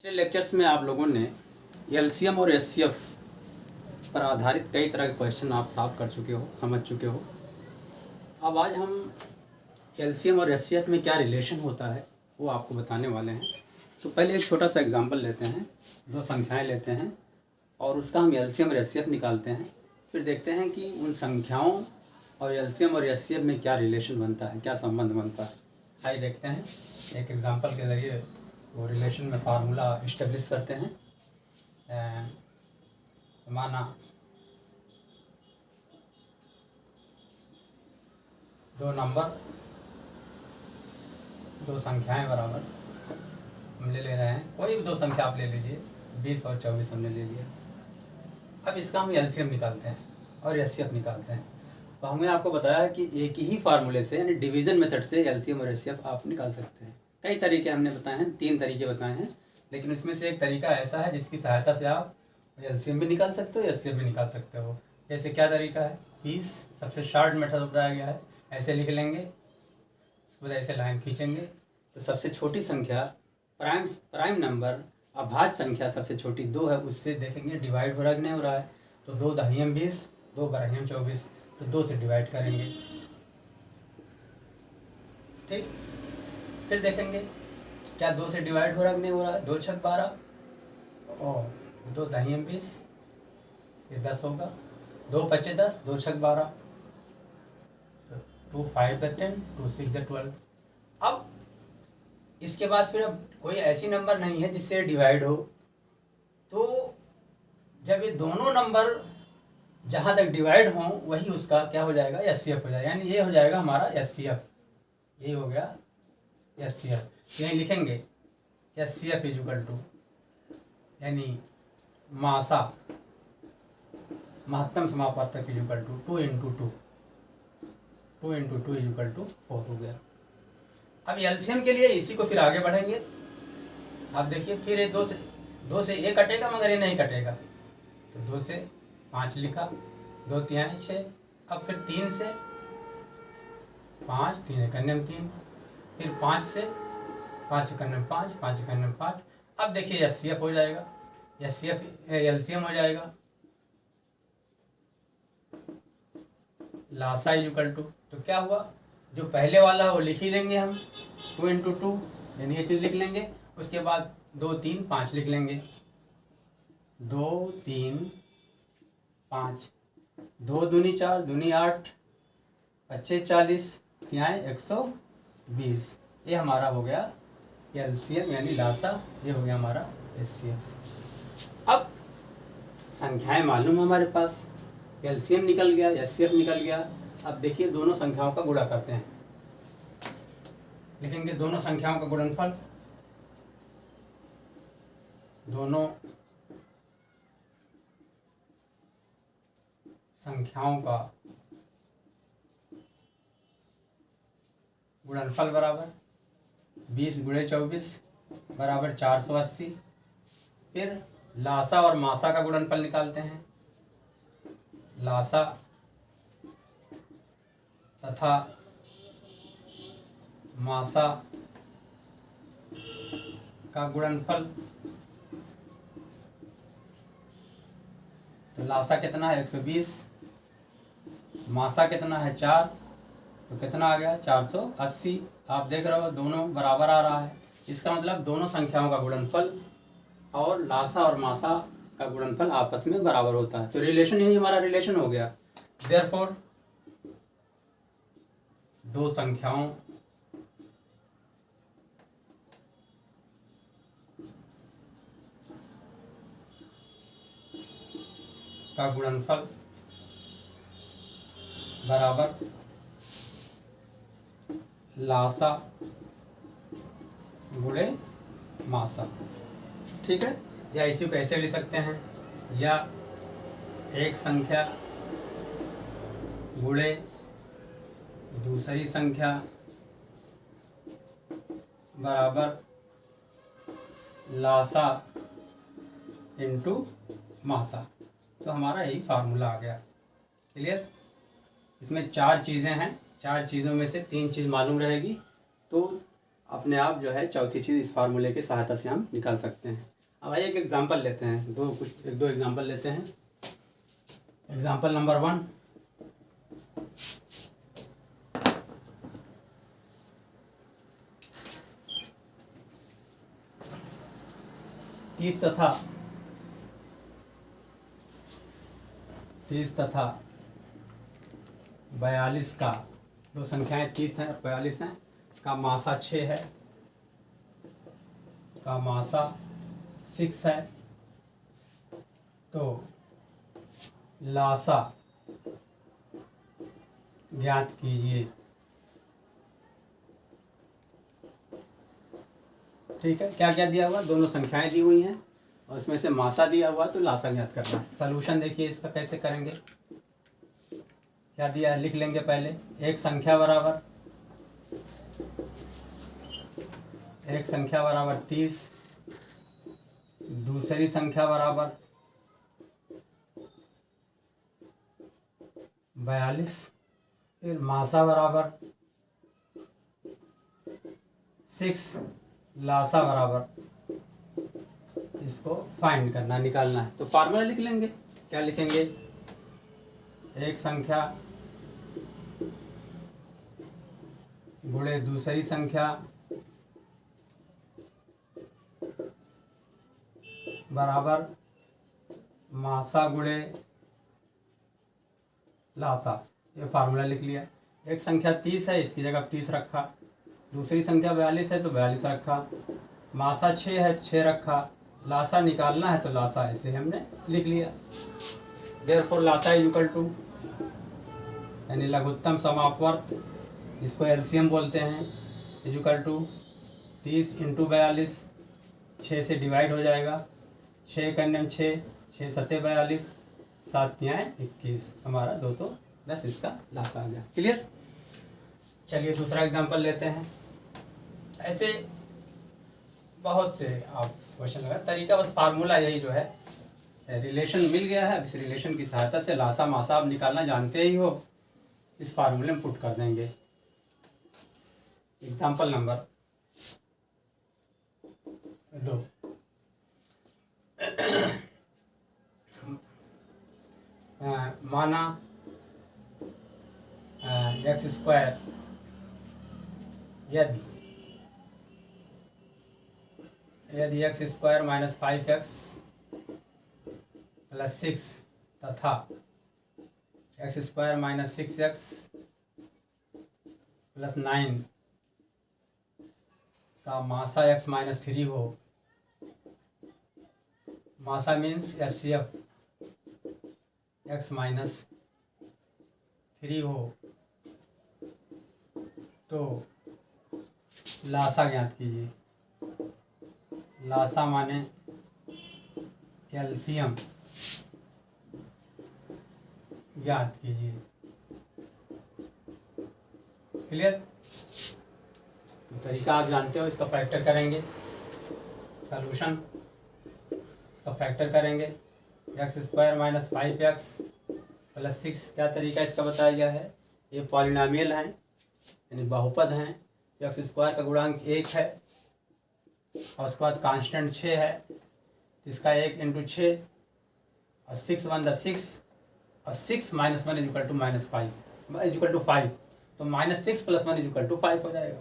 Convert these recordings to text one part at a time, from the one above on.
पिछले लेक्चर्स में आप लोगों ने एलसीएम और एचसीएफ पर आधारित कई तरह के क्वेश्चन आप सॉल्व कर चुके हो, समझ चुके हो। अब आज हम एलसीएम और एचसीएफ में क्या रिलेशन होता है वो आपको बताने वाले हैं। तो पहले एक छोटा सा एग्जांपल लेते हैं, दो संख्याएं लेते हैं और उसका हम एलसीएम और एचसीएफ निकालते हैं। फिर देखते हैं कि उन संख्याओं और एलसीएम और एचसीएफ में क्या रिलेशन बनता है, क्या संबंध बनता है। आइए देखते हैं, एक एग्जांपल के ज़रिए वो रिलेशन में फार्मूला इस्टेब्लिश करते हैं। माना दो नंबर, दो संख्याएं बराबर हम ले रहे हैं, कोई भी दो संख्या आप ले लीजिए, 20 और 24 हमने ले लिया। अब इसका हम एलसीएम निकालते हैं और एचसीएफ निकालते हैं। तो हमने आपको बताया कि एक ही फार्मूले से यानी डिवीज़न मेथड से एलसीएम और एचसीएफ आप निकाल सकते हैं। कई तरीके हमने बताए हैं, 3 तरीके बताए हैं, लेकिन उसमें से एक तरीका ऐसा है जिसकी सहायता से आप एलसीएम भी निकाल सकते हो, एचसीएफ भी निकाल सकते हो। जैसे क्या तरीका है, 20 सबसे शॉर्ट मेथड बताया गया है। ऐसे लिख लेंगे, उसके बाद ऐसे लाइन खींचेंगे तो सबसे छोटी संख्या प्राइम नंबर अभाज्य संख्या सबसे छोटी 2 है, उससे देखेंगे डिवाइड हो रहा है कि नहीं हो रहा है। तो 2 दहियम 20, 2 बरहियम 24, तो 2 से डिवाइड करेंगे। ठीक, फिर देखेंगे क्या 2 से डिवाइड हो रहा है कि नहीं हो रहा है। 2 छक 12 और 2 दहियम 20, ये 10 होगा। 2 पचे 10, 2 छक 12, 2 5 10, 2 6 12। अब इसके बाद फिर अब कोई ऐसी नंबर नहीं है जिससे डिवाइड हो, तो जब ये दोनों नंबर जहाँ तक डिवाइड हों वही उसका क्या हो जाएगा, एचसीएफ हो जाएगा। यानी ये हो जाएगा हमारा एचसीएफ, ये हो गया एचसीएफ। यही लिखेंगे एचसीएफ इज इक्वल टू, यानी मासा महत्तम समापवर्तक is equal to 2 into 2, 2 into 2 is equal to 4 हो गया। अब एलसीएम के लिए इसी को फिर आगे बढ़ेंगे। आप देखिए फिर ये 2 से ये कटेगा, मगर ये नहीं कटेगा, तो 2 से 5 लिखा, 2 तिहाई 6। अब फिर 3 से 5, 3 एकन्यम 3, फिर 5 से 5 एकन्यम 5, 5 एकन्यम 5। अब देखिए एचसीएफ हो जाएगा, एचसीएफ एलसीएम हो जाएगा लासा इज इक्वल टू, तो क्या हुआ, जो पहले वाला वो लिख ही लेंगे हम, 2 इंटू 2, यानी ये चीज़ लिख लेंगे। उसके बाद 2 3 5 लिख लेंगे, 2 3 5, 2 दूनी 4, दूनी 8, 5 40, तिहाई 120। ये हमारा हो गया एलसीएम यानी लासा, ये हो गया हमारा एचसीएफ। अब संख्याएं मालूम हमारे पास, एलसीएम निकल गया, एचसीएफ निकल गया। अब देखिए दोनों संख्याओं का गुणा करते हैं, लिखेंगे दोनों संख्याओं का गुणनफल, दोनों संख्याओं का गुणनफल बराबर 20 गुणे 24 बराबर 480। फिर लासा और मासा का गुणनफल निकालते हैं, लासा तथा मासा का गुणनफल। तो लासा कितना है 120, मासा कितना है 4, तो कितना आ गया 480। आप देख रहे हो दोनों बराबर आ रहा है, इसका मतलब दोनों संख्याओं का गुणनफल और लासा और मासा का गुणनफल आपस में बराबर होता है। तो रिलेशन यही हमारा रिलेशन हो गया। देयरफॉर दो संख्याओं का गुणनफल बराबर लासा गुणे मासा। ठीक है, या इसी को ऐसे लिख सकते हैं, या एक संख्या गुणे दूसरी संख्या बराबर लासा इंटू मासा। तो हमारा यही फार्मूला आ गया। क्लियर, इसमें 4 चीज़ें हैं, 4 चीज़ों में से 3 चीज़ मालूम रहेगी। तो अपने आप जो है चौथी चीज़ इस फार्मूले की सहायता से हम निकाल सकते हैं। अब आइए एक एग्जांपल लेते हैं, एक दो एग्जांपल लेते हैं। एग्जांपल नंबर 1, तीस तथा 42 का, दो संख्याएं 30 हैं और 42 हैं, का मासा 6 है, का मासा 6 है, तो लासा ज्ञात कीजिए। ठीक है, क्या क्या दिया हुआ, दोनों संख्याएं दी हुई हैं और उसमें से मासा दिया हुआ, तो लासा ज्ञात करना है। सलूशन देखिए इसका कैसे करेंगे। क्या दिया है लिख लेंगे पहले। एक संख्या बराबर 30, दूसरी संख्या बराबर 42, फिर मासा बराबर 6, लासा बराबर, इसको फाइंड करना, निकालना है। तो फार्मूला लिख लेंगे। क्या लिखेंगे, एक संख्या गुणे दूसरी संख्या बराबर मासा गुणे लासा। ये फार्मूला लिख लिया। एक संख्या 30 है, इसकी जगह 30 रखा। दूसरी संख्या 42 है तो 42 रखा। मासा 6 है, 6 रखा। लासा निकालना है तो लासा ऐसे हमने लिख लिया। देयरफॉर लासा इज इक्वल टू, यानी लघुत्तम समापवर्त, इसको एलसीएम बोलते हैं, इज इक्वल टू 30 इंटू 42, 6 से डिवाइड हो जाएगा। 6 करने में 6, 6 सत्ते 42, 7 तियाएँ 21, हमारा 210 इसका लासा आ गया। क्लियर। चलिए दूसरा एग्जांपल लेते हैं। ऐसे बहुत से आप क्वेश्चन लगा, तरीका बस फार्मूला यही जो है, रिलेशन मिल गया है। इस रिलेशन की सहायता से लासा मासा आप निकालना जानते ही हो, इस फार्मूले में पुट कर देंगे। एग्जांपल नंबर 2, माना x² यदि x² माइनस 5x प्लस 6 तथा x² माइनस 6x प्लस 9 का मासा x माइनस 3 हो। मासा मीन्स HCF x माइनस 3 हो, तो लासा ज्ञात कीजिए। लासा माने एलसीएम ज्ञात कीजिए। क्लियर। तो तरीका आप जानते हो, इसका फैक्टर करेंगे, सॉल्यूशन इसका फैक्टर करेंगे। x² माइनस 5x प्लस 6, क्या तरीका इसका बताया गया है। ये पॉलिनोमियल हैं, यानी बहुपद हैं। x² का गुणांक 1 है और उसके बाद कांस्टेंट 6 है, इसका 1 इंटू 6 और 6 1 द 6 और 6 minus 1 is equal to minus 5 is equal to 5, तो minus 6 plus 1 is equal to 5 हो जाएगा।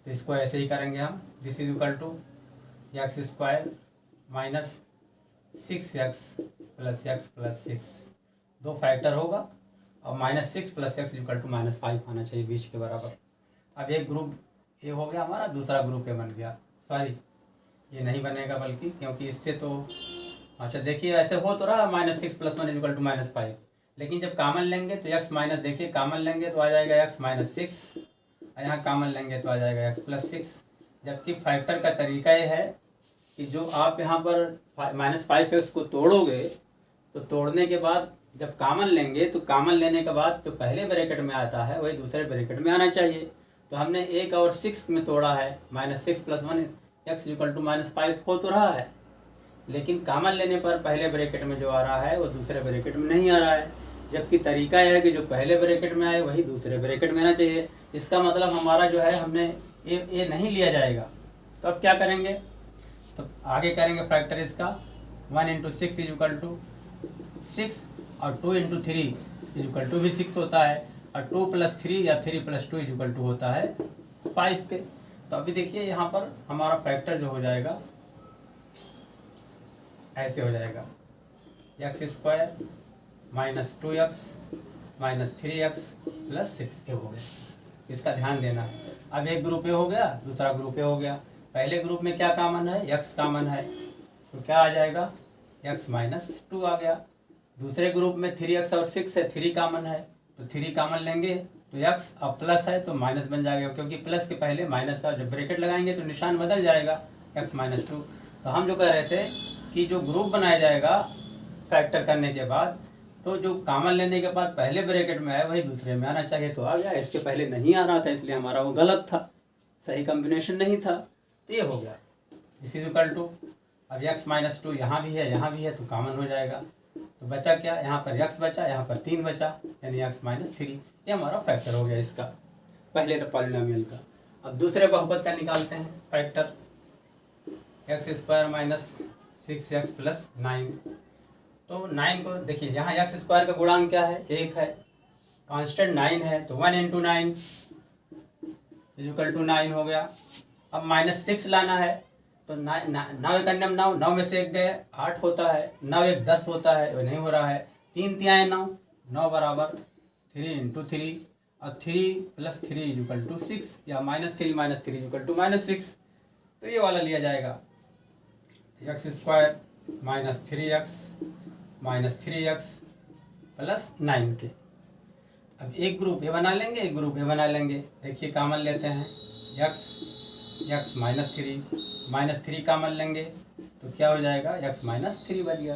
तो इसको ऐसे ही करेंगे हम। This is equal to x² minus 6x plus x plus 6, दो फैक्टर होगा और minus 6 plus x is equal to minus 5 आना चाहिए, 20 के बराबर। अब एक ग्रुप ए हो गया हमारा, दूसरा ग्रुप ए बन गया। सॉरी ये नहीं बनेगा, बल्कि क्योंकि इससे तो अच्छा देखिए ऐसे हो तो रहा minus 6 plus 1 equal to minus 5, लेकिन जब कामन लेंगे तो x माइनस, देखिए कामन लेंगे तो आ जाएगा x माइनस 6 और यहाँ कामन लेंगे तो आ जाएगा x प्लस 6। जबकि फैक्टर का तरीका ये है कि जो आप यहाँ पर माइनस 5x को तोड़ोगे तो तोड़ने के बाद जब कामन लेंगे तो कामन लेने के बाद तो पहले ब्रैकेट में आता है वही दूसरे ब्रैकेट में आना चाहिए। तो हमने 1 और 6 में तोड़ा है, minus 6 plus 1 x equal to minus 5 हो तो रहा है, लेकिन कामन लेने पर पहले ब्रैकेट में जो आ रहा है वो दूसरे ब्रैकेट में नहीं आ रहा है। जबकि तरीका यह है कि जो पहले ब्रैकेट में आए वही दूसरे ब्रैकेट में आना चाहिए। इसका मतलब हमारा जो है, हमने ए नहीं लिया जाएगा। तो अब क्या करेंगे, तो आगे करेंगे फैक्टर इसका 1 इंटू 6 इज इक्वल टू 6 और 2 इंटू 3 इज इक्वल टू भी 6 होता है और 2 प्लस 3 या 3 प्लस 2 इज इक्वल टू होता है 5 के। तो अभी देखिए यहाँ पर हमारा फैक्टर जो हो जाएगा ऐसे हो जाएगा x square minus 2x minus 3x plus 6 हो गया। इसका ध्यान देना है। अब एक ग्रुप ए हो गया, दूसरा ग्रुप ए हो गया। पहले ग्रुप में क्या कॉमन है, x कॉमन है, तो क्या आ जाएगा x माइनस 2 आ गया। दूसरे ग्रुप में 3x और 6 है, 3 कॉमन है तो 3 कॉमन लेंगे तो x अब प्लस है तो माइनस बन जाएगा, क्योंकि प्लस के पहले माइनस का जब ब्रैकेट लगाएंगे तो निशान बदल जाएगा x माइनस 2। तो हम जो कह रहे थे कि जो ग्रुप बनाया जाएगा फैक्टर करने के बाद, तो जो कॉमन लेने के बाद पहले ब्रैकेट में आया वही दूसरे में आना चाहिए, तो आ गया। इसके पहले नहीं आ रहा था इसलिए हमारा वो गलत था, सही कॉम्बिनेशन नहीं था, तो ये हो गया। इस इज इक्वल टू अब x माइनस 2 यहाँ भी है यहाँ भी है तो कॉमन हो जाएगा। तो बचा क्या, यहाँ पर x बचा, यहाँ पर 3 बचा, यानी x माइनस 3। ये हमारा फैक्टर हो गया इसका, पहले पॉलिनोमियल का। अब दूसरे बहुपद का निकालते हैं factor, x square minus 6x plus 9। तो 9 को देखिए, यहाँ एक्स स्क्वायर का गुणांक क्या है, 1 है, कांस्टेंट 9 है, तो 1 इंटू 9 इज इक्वल टू 9 हो गया। अब माइनस 6 लाना है तो 9 एक अन्यम 9 में से 1 गए 8 होता है, 9 एक 10 होता है, वो नहीं हो रहा है। 3 तिहाई 9 बराबर 3 इंटू 3 और 3 प्लस 3 इज इक्वल टू 6 या माइनस 3 इज इक्वल टू -6। तो ये वाला लिया जाएगा x square minus 3x plus 9 के। अब एक ग्रुप ए बना लेंगे, एक ग्रुप ए बना लेंगे। देखिए कॉमन लेते हैं, x माइनस 3 कॉमन लेंगे तो क्या हो जाएगा, x माइनस 3 बच गया।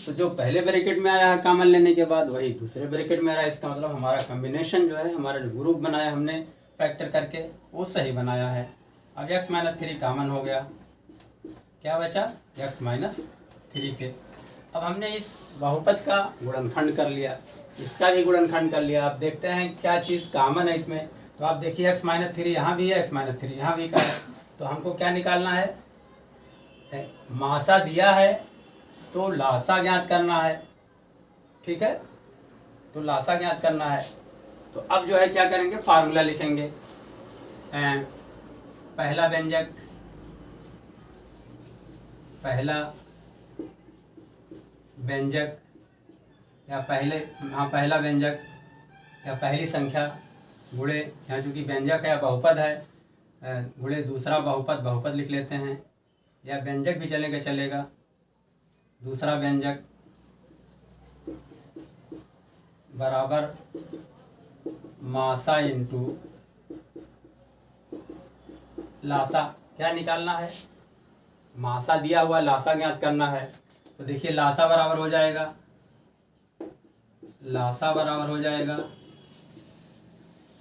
तो जो पहले ब्रैकेट में आया है कॉमन लेने के बाद वही दूसरे ब्रैकेट में आ रहा है। इसका मतलब हमारा कॉम्बिनेशन जो है, हमारा जो ग्रुप बनाया हमने फैक्टर करके वो सही बनाया है। अब x माइनस 3 कॉमन हो गया, क्या बचा, x माइनस 3 के। अब हमने इस बहुपद का गुणनखंड कर लिया, इसका भी गुणनखंड कर लिया। आप देखते हैं क्या चीज़ कॉमन है इसमें। तो आप देखिए x माइनस 3 यहाँ भी है, x माइनस 3 यहाँ भी का है। तो हमको क्या निकालना है, मासा दिया है तो लासा ज्ञात करना है, ठीक है। तो लासा ज्ञात करना है। तो अब जो है क्या करेंगे, फार्मूला लिखेंगे। पहला व्यंजक या पहला व्यंजक या पहली संख्या गुणे, यहाँ चूँकि व्यंजक है बहुपद है, गुणे दूसरा बहुपद लिख लेते हैं, या व्यंजक भी चलेगा। दूसरा व्यंजक बराबर मासा इंटू लासा। क्या निकालना है, मासा दिया हुआ, लासा ज्ञात करना है। तो देखिए लासा बराबर हो जाएगा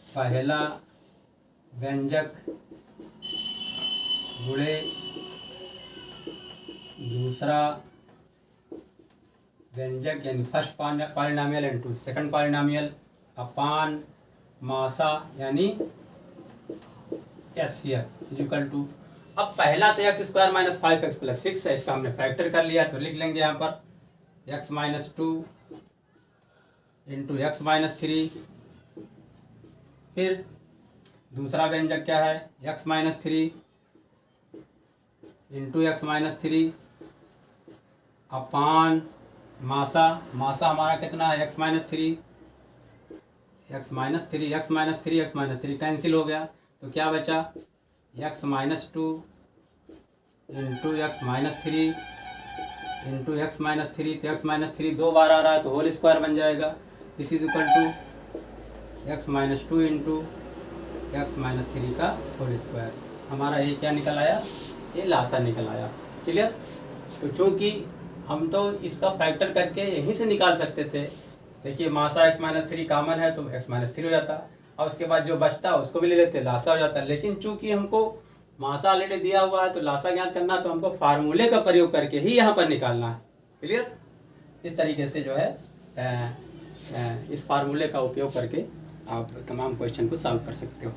पहला व्यंजक गुणे दूसरा व्यंजक, यानी first polynomial into second polynomial अपान मासा यानी एचसीएफ इज इक्वल टू। अब पहला तो x square minus 5x plus 6 है, इसका हमने फैक्टर कर लिया, तो लिख लेंगे यहाँ पर x minus 2 into x minus 3। फिर दूसरा व्यंजक क्या है, x minus 3 into x minus 3 अपान मासा हमारा कितना है, x माइनस 3 कैंसिल हो गया। तो क्या बचा, x minus 2 into x minus 3 into x minus 3। तो एक्स माइनस 3 2 बार आ रहा है तो होल स्क्वायर बन जाएगा। This is equal to x minus 2 into x minus 3 का होल स्क्वायर। हमारा ये क्या निकल आया, ये लासा निकल आया। क्लियर। तो चूँकि हम तो इसका फैक्टर करके यहीं से निकाल सकते थे। देखिए मासा x माइनस 3 कॉमन है तो x माइनस 3 हो जाता, और उसके बाद जो बचता उसको भी ले लेते, लासा हो जाता। लेकिन चूंकि हमको मासा ऑलरेडी दिया हुआ है तो लासा ज्ञात करना, तो हमको फार्मूले का प्रयोग करके ही यहाँ पर निकालना है। क्लियर। इस तरीके से जो है इस फार्मूले का उपयोग करके आप तमाम क्वेश्चन को सॉल्व कर सकते हो।